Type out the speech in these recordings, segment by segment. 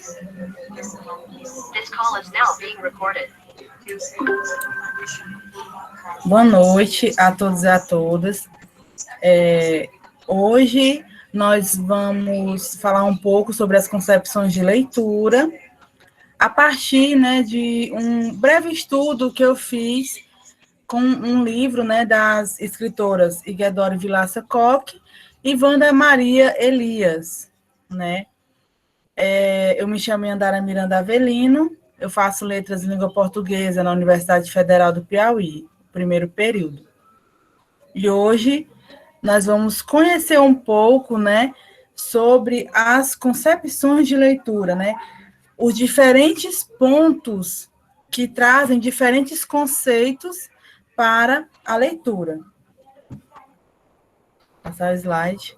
This call is now being recorded. Boa noite a todos e a todas. Hoje nós vamos falar um pouco sobre as concepções de leitura, a partir, né, de um breve estudo que eu fiz com um livro, né, das escritoras Iguedore Vilaça Koch e Wanda Maria Elias, né? Eu me chamo Andara Miranda Avelino, eu faço letras em língua portuguesa na Universidade Federal do Piauí, primeiro período. E hoje nós vamos conhecer um pouco, né, sobre as concepções de leitura, né, os diferentes pontos que trazem diferentes conceitos para a leitura. Passar o slide.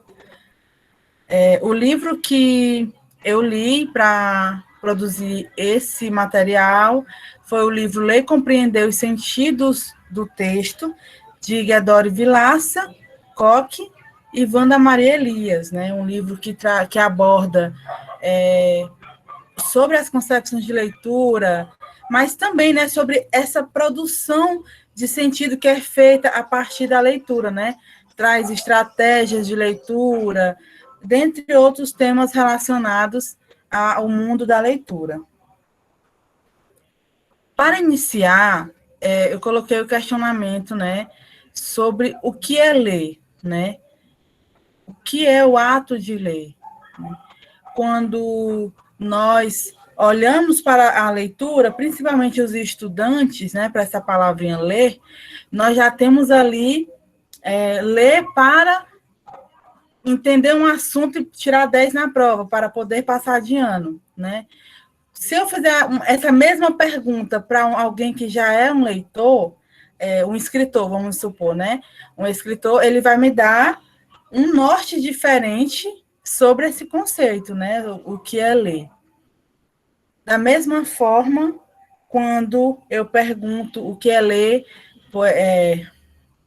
O livro que eu li para produzir esse material foi o livro Ler, Compreender os Sentidos do Texto, de Iguedore Vilaça Koch e Wanda Maria Elias, né? Um livro que aborda sobre as concepções de leitura, mas também, né, sobre essa produção de sentido que é feita a partir da leitura, né? Traz estratégias de leitura, dentre outros temas relacionados ao mundo da leitura. Para iniciar, eu coloquei o questionamento, né, sobre o que é ler, né? O que é o ato de ler? Quando nós olhamos para a leitura, principalmente os estudantes, né, para essa palavrinha ler, nós já temos ali ler para entender um assunto e tirar 10 na prova, para poder passar de ano, né? Se eu fizer essa mesma pergunta para alguém que já é um leitor, um escritor, vamos supor, né? Um escritor, ele vai me dar um norte diferente sobre esse conceito, né? O que é ler. Da mesma forma, quando eu pergunto o que é ler,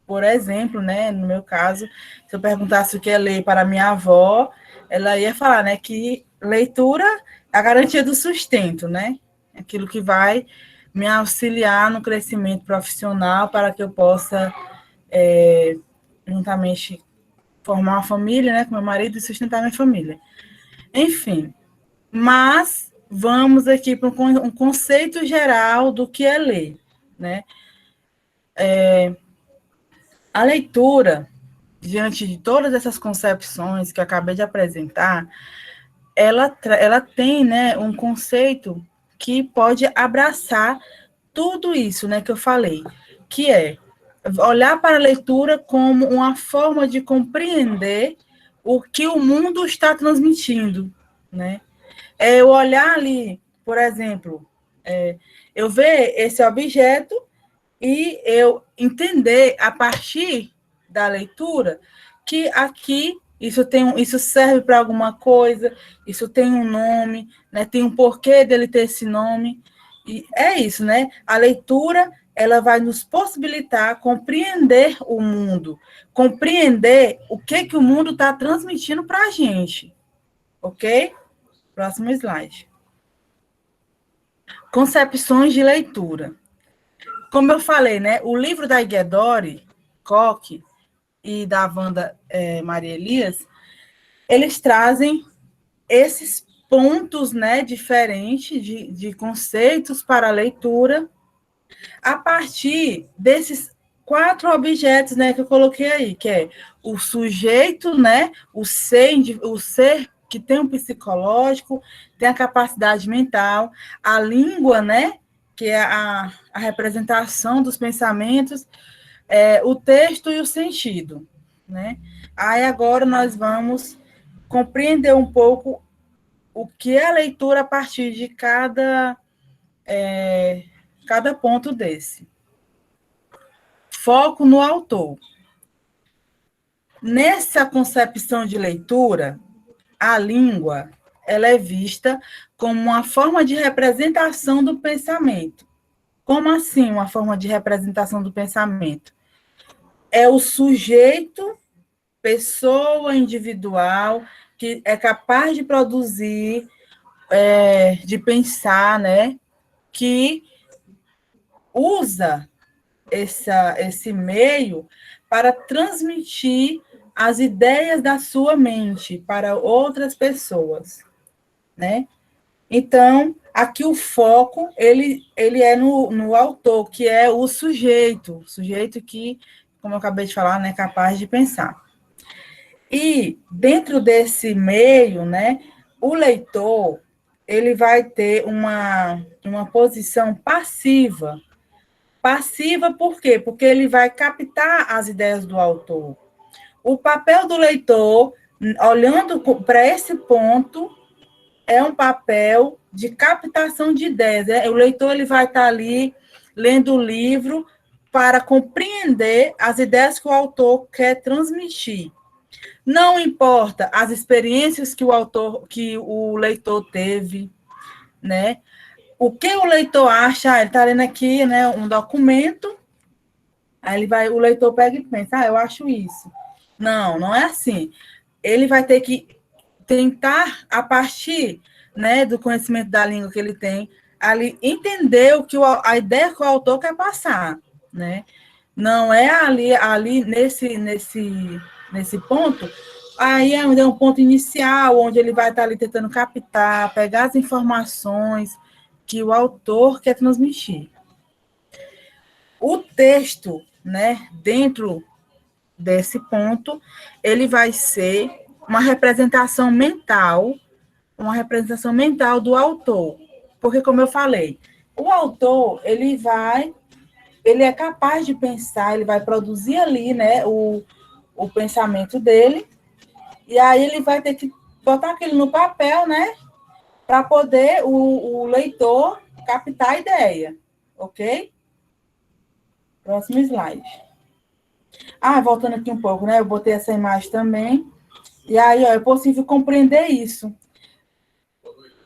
por exemplo, né, no meu caso, se eu perguntasse o que é ler para minha avó, ela ia falar, né, que leitura é a garantia do sustento, né? Aquilo que vai me auxiliar no crescimento profissional para que eu possa, juntamente, formar uma família, né, com meu marido e sustentar minha família. Enfim, mas vamos aqui para um conceito geral do que é ler, né? A leitura, diante de todas essas concepções que eu acabei de apresentar, ela tem, né, um conceito que pode abraçar tudo isso, né, que eu falei, que é olhar para a leitura como uma forma de compreender o que o mundo está transmitindo, né? Eu olhar ali, por exemplo, eu ver esse objeto e eu entender a partir da leitura que aqui isso serve para alguma coisa, isso tem um nome, né, tem um porquê dele ter esse nome, e é isso, né? A leitura, ela vai nos possibilitar compreender o mundo, compreender o que o mundo está transmitindo para a gente, ok? Próximo slide. Concepções de leitura. Como eu falei, né, o livro da Iguedore Koch e da Wanda Maria Elias, eles trazem esses pontos, né, diferentes de conceitos para a leitura, a partir desses 4 objetos, né, que eu coloquei aí, que é o sujeito, né, o ser que tem um psicológico, tem a capacidade mental, a língua, né, que é a representação dos pensamentos, o texto e o sentido, né? Aí agora nós vamos compreender um pouco o que é a leitura a partir de cada ponto desse. Foco no autor. Nessa concepção de leitura, a língua ela é vista como uma forma de representação do pensamento. Como assim uma forma de representação do pensamento? É o sujeito, pessoa individual, que é capaz de produzir de pensar, né, que usa esse meio para transmitir as ideias da sua mente para outras pessoas, né? Então, aqui o foco, ele é no autor, que é o sujeito que, como eu acabei de falar, né, é capaz de pensar. E dentro desse meio, né, o leitor, ele vai ter uma posição passiva. Passiva por quê? Porque ele vai captar as ideias do autor. O papel do leitor, olhando para esse ponto, é um papel de captação de ideias. O leitor ele vai estar ali lendo o livro para compreender as ideias que o autor quer transmitir. Não importa as experiências que o leitor teve, né? O que o leitor acha, ele está lendo aqui, né, um documento, aí o leitor pega e pensa, eu acho isso. Não, não é assim. Ele vai ter que tentar, a partir, né, do conhecimento da língua que ele tem, ali entender a ideia que o autor quer passar, né? Não é ali nesse ponto, aí é um ponto inicial, onde ele vai estar ali tentando captar, pegar as informações que o autor quer transmitir. O texto, né, dentro desse ponto, ele vai ser uma representação mental do autor. Porque, como eu falei, o autor, ele é capaz de pensar, ele vai produzir ali, né, o pensamento dele, e aí ele vai ter que botar aquilo no papel, né, para poder o leitor captar a ideia, ok? Próximo slide. Voltando aqui um pouco, né, eu botei essa imagem também, e aí, é possível compreender isso.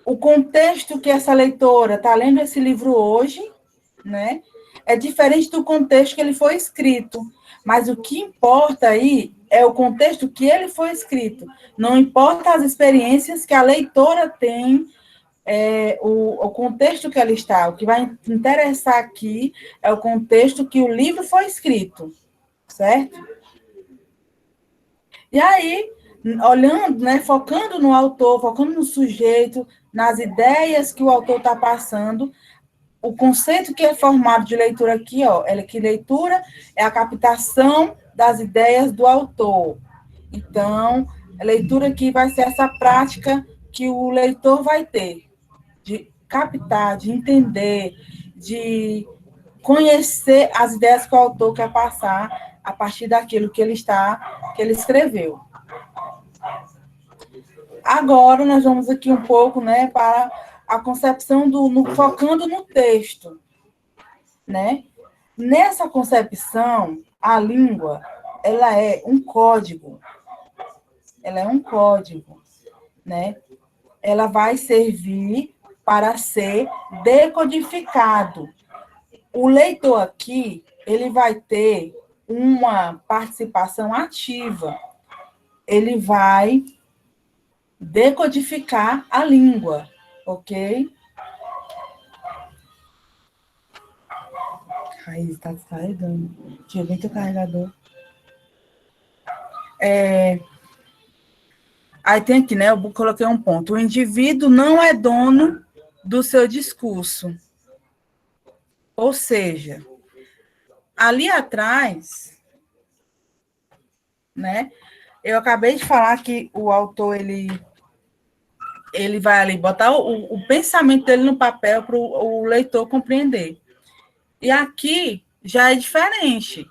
O contexto que essa leitora está lendo esse livro hoje, né, é diferente do contexto que ele foi escrito. Mas o que importa aí é o contexto que ele foi escrito. Não importa as experiências que a leitora tem, o contexto que ela está. O que vai interessar aqui é o contexto que o livro foi escrito, certo? E aí, olhando, né, focando no autor, focando no sujeito, nas ideias que o autor está passando, o conceito que é formado de leitura aqui, é que leitura é a captação das ideias do autor. Então, a leitura aqui vai ser essa prática que o leitor vai ter, de captar, de entender, de conhecer as ideias que o autor quer passar a partir daquilo que ele escreveu. Agora, nós vamos aqui um pouco, né, para a concepção focando no texto, né? Nessa concepção, a língua, ela é um código. Ela é um código, né? Ela vai servir para ser decodificado. O leitor aqui, ele vai ter uma participação ativa. Ele vai decodificar a língua, ok? Aí está descarregando. Deixa eu ver teu carregador. Aí tem aqui, né? Eu coloquei um ponto. O indivíduo não é dono do seu discurso. Ou seja, ali atrás, né? Eu acabei de falar que o autor, ele vai ali botar o pensamento dele no papel para o leitor compreender. E aqui já é diferente.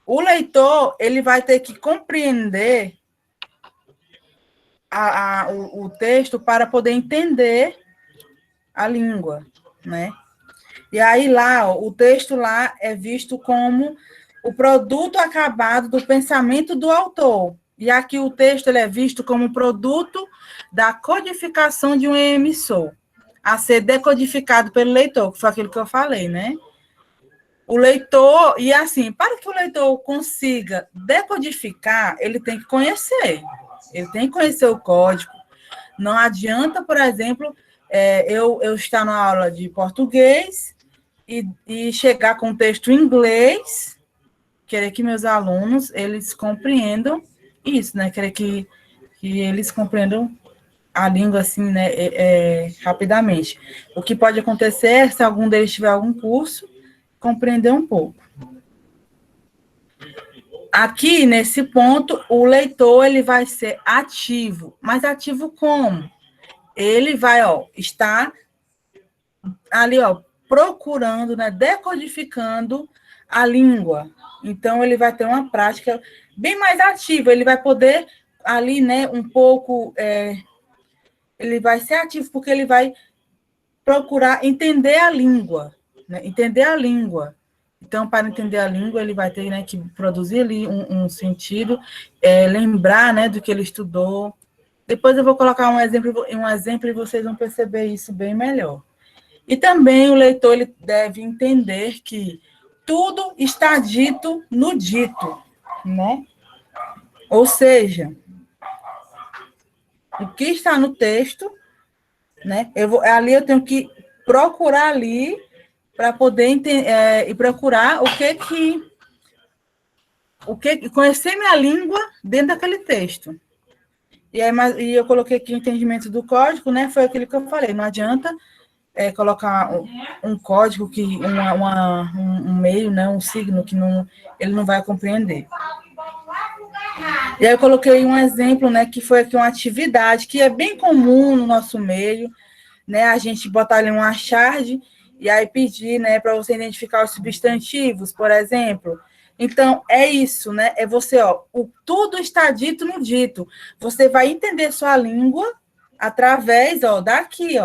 O leitor, ele vai ter que compreender o texto para poder entender a língua, né? E aí lá, o texto lá é visto como o produto acabado do pensamento do autor. E aqui o texto ele é visto como produto da codificação de um emissor, a ser decodificado pelo leitor, que foi aquilo que eu falei, né? O leitor, e assim, para que o leitor consiga decodificar, ele tem que conhecer o código, Não adianta, por exemplo, eu estar na aula de português e chegar com texto em inglês, querer que meus alunos eles compreendam isso, né? Querer que eles compreendam a língua assim, né, rapidamente. O que pode acontecer é, se algum deles tiver algum curso, compreender um pouco. Aqui, nesse ponto, o leitor ele vai ser ativo. Mas ativo como? Ele vai, estar ali, procurando, né, decodificando a língua. Então, ele vai ter uma prática bem mais ativa. Ele vai poder ali, né, um pouco, ele vai ser ativo porque ele vai procurar entender a língua, né? Entender a língua. Então, para entender a língua, ele vai ter, né, que produzir ali um sentido, lembrar, né, do que ele estudou. Depois eu vou colocar um exemplo e vocês vão perceber isso bem melhor. E também o leitor ele deve entender que tudo está dito no dito, né? Ou seja, o que está no texto, né? Ali eu tenho que procurar ali para poder e procurar conhecer minha língua dentro daquele texto. E eu coloquei aqui o entendimento do código, né? Foi aquilo que eu falei. Não adianta colocar um código que um meio, né? Um signo que ele não vai compreender. E aí eu coloquei um exemplo, né? Que foi aqui uma atividade que é bem comum no nosso meio, né? A gente botar ali uma charge e aí pedir, né, para você identificar os substantivos, por exemplo. Então, é isso, né? É você, tudo está dito no dito. Você vai entender sua língua através, daqui,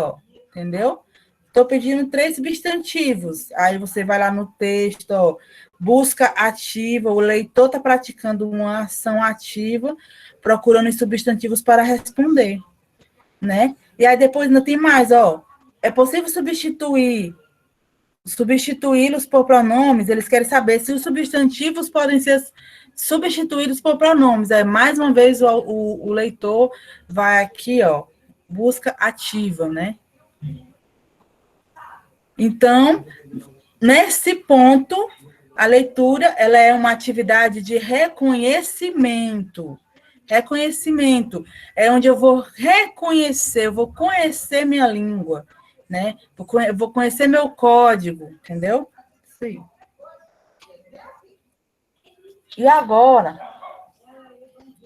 entendeu? Estou pedindo 3 substantivos. Aí você vai lá no texto, busca ativa, o leitor está praticando uma ação ativa, procurando os substantivos para responder, né? E aí depois não tem mais, é possível substituí-los por pronomes, eles querem saber se os substantivos podem ser substituídos por pronomes. Aí, mais uma vez, o leitor vai aqui, busca ativa, né? Então, nesse ponto, a leitura ela é uma atividade de reconhecimento. Reconhecimento é onde eu vou reconhecer, eu vou conhecer minha língua, né? Vou conhecer meu código, entendeu? Isso aí. E agora,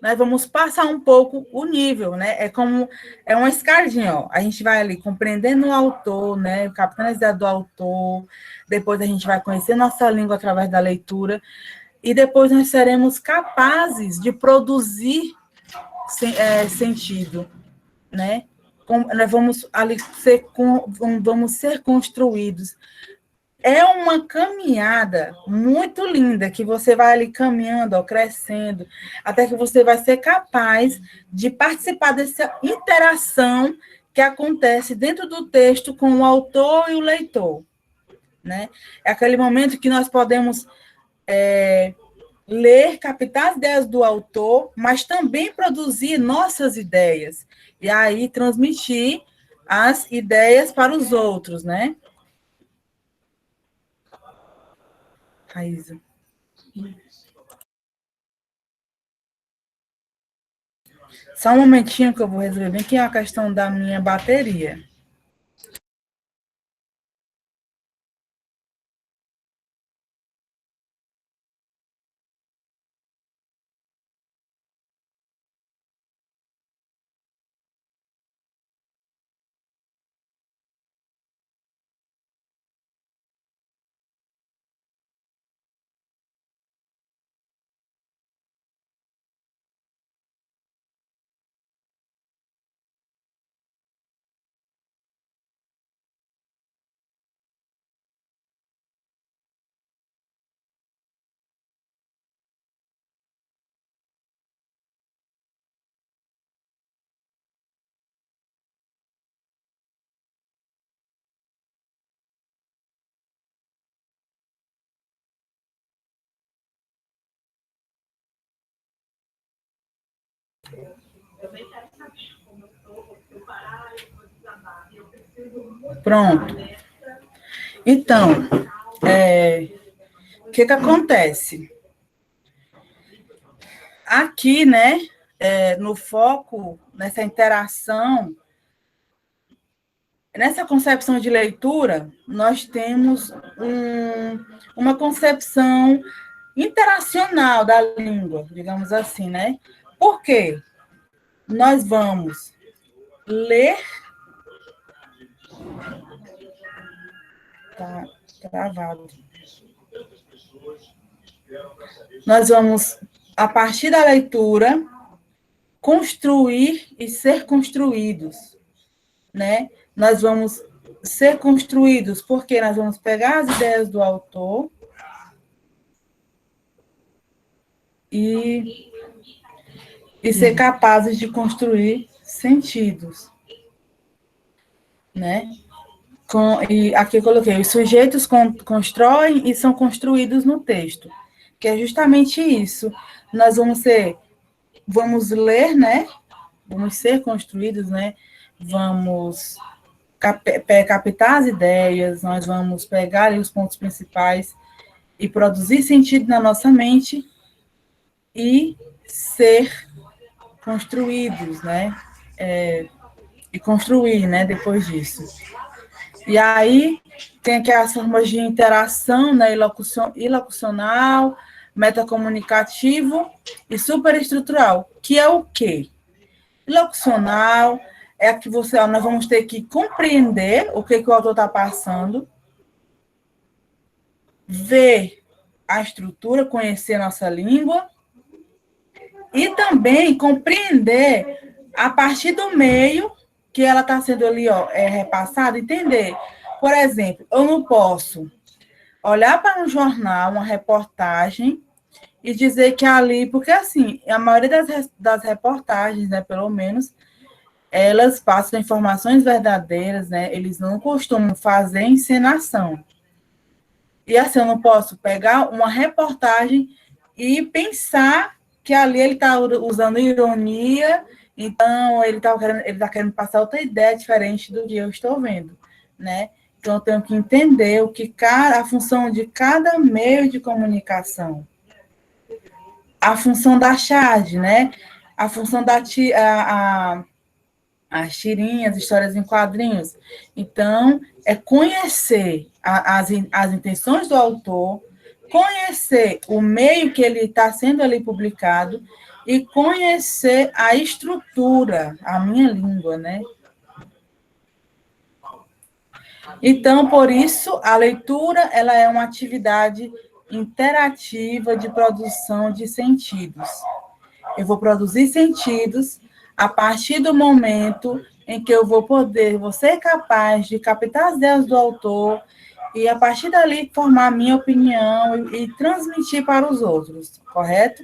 nós vamos passar um pouco o nível, né? É uma escadinha, ó. A gente vai ali compreendendo o autor, né? Captando a ideia do autor, depois a gente vai conhecer nossa língua através da leitura, e depois nós seremos capazes de produzir sentido, né? Nós vamos ali vamos ser construídos. É uma caminhada muito linda que você vai ali caminhando, crescendo, até que você vai ser capaz de participar dessa interação que acontece dentro do texto com o autor e o leitor, né? É aquele momento que nós podemos ler, captar as ideias do autor, mas também produzir nossas ideias e aí transmitir as ideias para os outros, né? Raíza. Só um momentinho que eu vou resolver bem que é a questão da minha bateria. Pronto. Então, o que acontece? Aqui, né, no foco, nessa interação, nessa concepção de leitura, nós temos uma concepção interacional da língua, digamos assim, né? Por quê? Nós vamos ler. Tá travado. Nós vamos, a partir da leitura, construir e ser construídos, né? Nós vamos ser construídos porque nós vamos pegar as ideias do autor e ser capazes de construir sentidos, né? E aqui eu coloquei, os sujeitos constroem e são construídos no texto, que é justamente isso. Nós vamos ler, né? Vamos ser construídos, né? Vamos captar as ideias, nós vamos pegar ali os pontos principais e produzir sentido na nossa mente e ser construídos, né? E construir, né? Depois disso. E aí tem aqui as formas de interação, né? Ilocucional, metacomunicativo e superestrutural, que é o quê? Ilocucional é a que nós vamos ter que compreender o que o autor está passando, ver a estrutura, conhecer a nossa língua, e também compreender a partir do meio que ela está sendo ali repassada, entender. Por exemplo, eu não posso olhar para um jornal, uma reportagem, e dizer que ali, porque assim, a maioria das reportagens, né, pelo menos, elas passam informações verdadeiras, né, eles não costumam fazer encenação. E assim, eu não posso pegar uma reportagem e pensar que ali ele está usando ironia, então ele tá querendo passar outra ideia diferente do que eu estou vendo, né? Então eu tenho que entender a função de cada meio de comunicação. A função da charge, né? A função as tirinhas, histórias em quadrinhos. Então, é conhecer as intenções do autor, conhecer o meio que ele está sendo ali publicado e conhecer a estrutura, a minha língua, né? Então, por isso, a leitura ela é uma atividade interativa de produção de sentidos. Eu vou produzir sentidos a partir do momento em que eu vou ser capaz de captar as ideias do autor e, a partir dali, formar a minha opinião e transmitir para os outros, correto?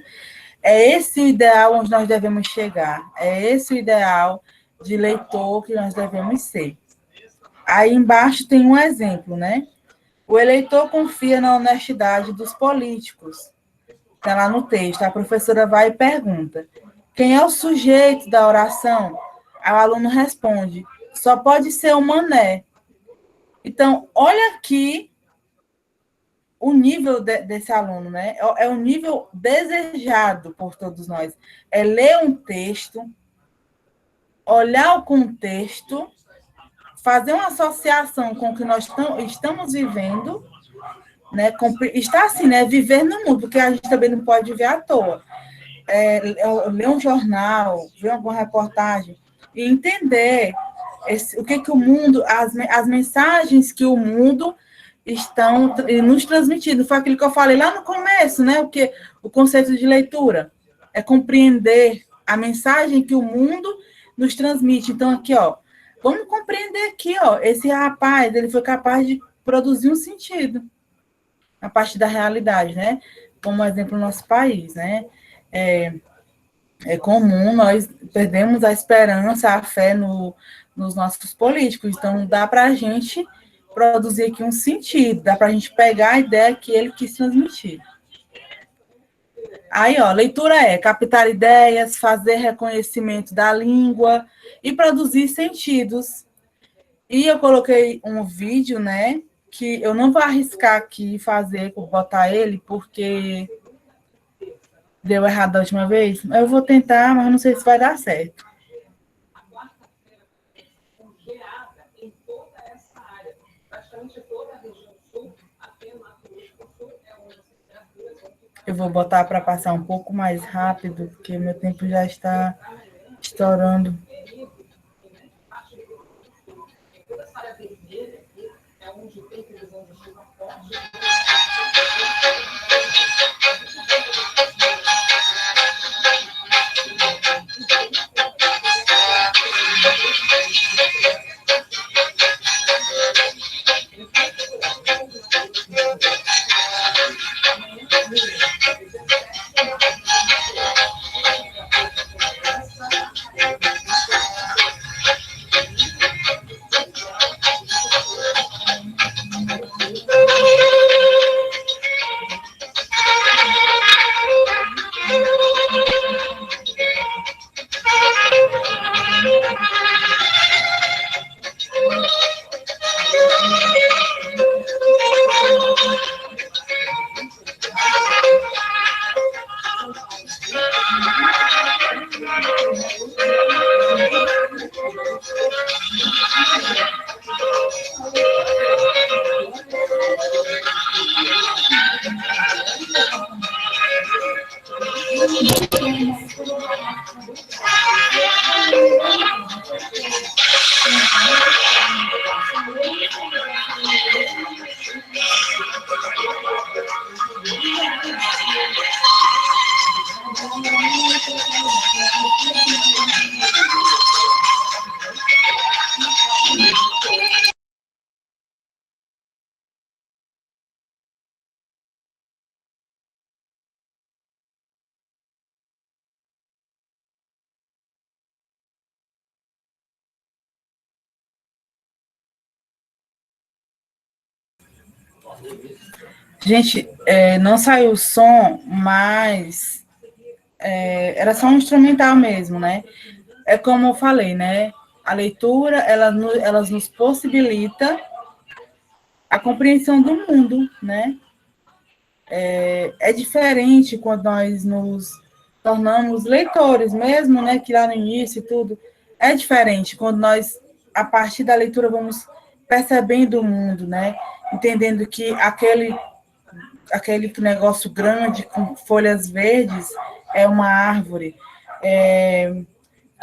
É esse o ideal onde nós devemos chegar, é esse o ideal de leitor que nós devemos ser. Aí embaixo tem um exemplo, né? O eleitor confia na honestidade dos políticos. Está lá no texto, a professora vai e pergunta: quem é o sujeito da oração? Aí o aluno responde: só pode ser o Mané. Então, olha aqui o nível desse aluno, né? É o nível desejado por todos nós. É ler um texto, olhar o contexto, fazer uma associação com o que nós estamos vivendo, né? Está assim, né? Viver no mundo, porque a gente também não pode viver à toa. Ler um jornal, ver alguma reportagem e entender o que o mundo, as mensagens que o mundo estão nos transmitindo. Foi aquilo que eu falei lá no começo, né? O conceito de leitura é compreender a mensagem que o mundo nos transmite. Então, aqui, vamos compreender aqui, esse rapaz, ele foi capaz de produzir um sentido a partir da realidade, né? Como exemplo, no nosso país, né? É comum nós perdemos a esperança, a fé nos nossos políticos. Então, dá para a gente produzir aqui um sentido, dá para a gente pegar a ideia que ele quis transmitir. Aí, leitura é captar ideias, fazer reconhecimento da língua e produzir sentidos. E eu coloquei um vídeo, né, que eu não vou arriscar aqui fazer, botar ele, porque deu errado da última vez. Eu vou tentar, mas não sei se vai dar certo. Eu vou botar para passar um pouco mais rápido, porque meu tempo já está estourando. Gente, não saiu o som, mas era só um instrumental mesmo, né? É como eu falei, né? A leitura, ela nos possibilita a compreensão do mundo, né? É diferente quando nós nos tornamos leitores mesmo, né? Que lá no início e tudo. É diferente quando nós, a partir da leitura, vamos percebendo o mundo, né? Entendendo que aquele negócio grande com folhas verdes é uma árvore.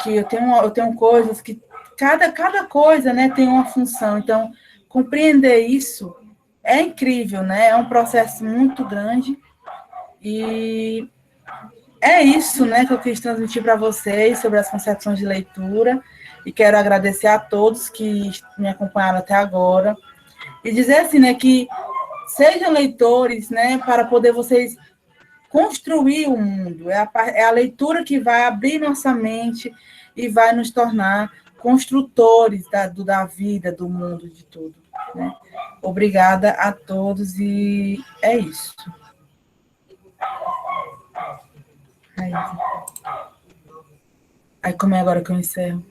Que eu tenho coisas que cada coisa, né, tem uma função. Então, compreender isso é incrível, né? É um processo muito grande e é isso, né, que eu quis transmitir para vocês sobre as concepções de leitura e quero agradecer a todos que me acompanharam até agora e dizer assim, né, que sejam leitores, né, para poder vocês construir o mundo. É a leitura que vai abrir nossa mente e vai nos tornar construtores da vida, do mundo, de tudo. Né? Obrigada a todos e é isso. Aí como é agora que eu encerro?